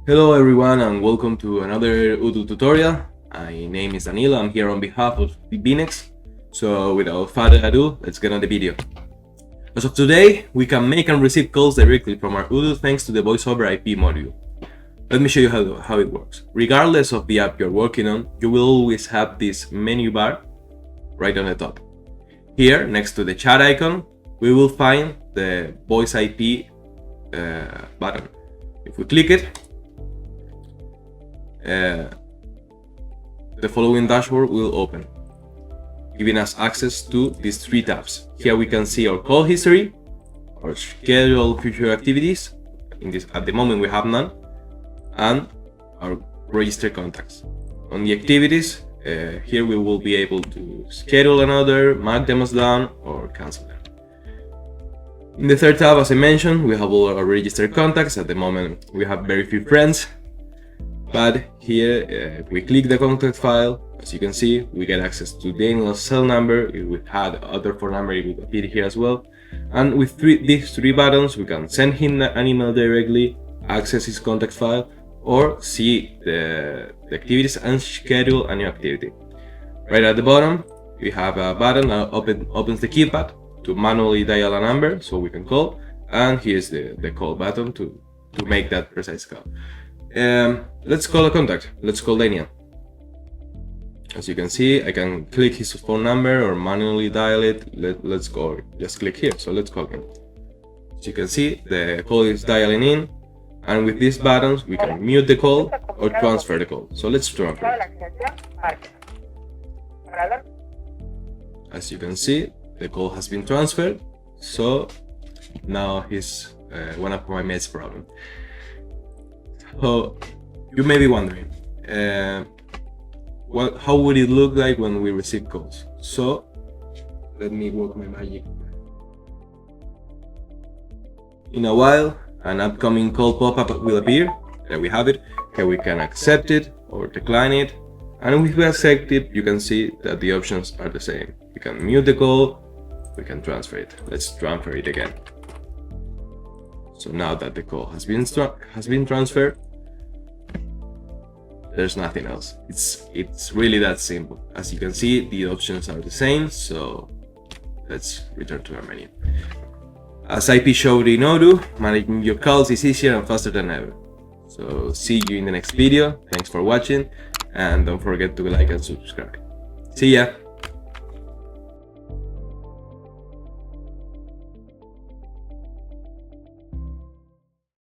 Hello everyone and welcome to another Odoo tutorial. My name is Danilo, I'm here on behalf of Binhex. So without further ado, let's get on the video. As of today, we can make and receive calls directly from our Odoo thanks to the voice over IP module. Let me show you how it works. Regardless of the app you're working on, you will always have this menu bar right on the top. Here, next to the chat icon, we will find the voice IP button. If we click it, the following dashboard will open, giving us access to these three tabs. Here we can see our call history, our scheduled future activities. At the moment we have none, and our registered contacts. On the activities, here we will be able to schedule another, mark them as done, or cancel them. In the third tab, as I mentioned, we have all our registered contacts. At the moment we have very few friends. But here, if we click the contact file, as you can see, we get access to Daniel's cell number. If we had other phone number, it will appear here as well. And with these three buttons, we can send him an email directly, access his contact file, or see the activities and schedule a new activity. Right at the bottom, we have a button that opens the keypad to manually dial a number so we can call. And here's the call button to make that precise call. Let's call a contact. Let's call Daniel. As you can see, I can click his phone number or manually dial it. Let's go. Just click here. So let's call him. As you can see, the call is dialing in, and with these buttons, we can mute the call or transfer the call. So let's transfer it. As you can see, the call has been transferred. So now he's one of my mates' problem. So you may be wondering, how would it look like when we receive calls? So let me work my magic. In a while, an upcoming call pop-up will appear. There we have it. Here we can accept it or decline it. And if we accept it, you can see that the options are the same. We can mute the call, we can transfer it. Let's transfer it again. So now that the call has been transferred, there's nothing else. It's really that simple. As you can see, the options are the same. So let's return to our menu. As IP showed in Odoo, managing your calls is easier and faster than ever. So see you in the next video. Thanks for watching, and don't forget to like and subscribe. See ya.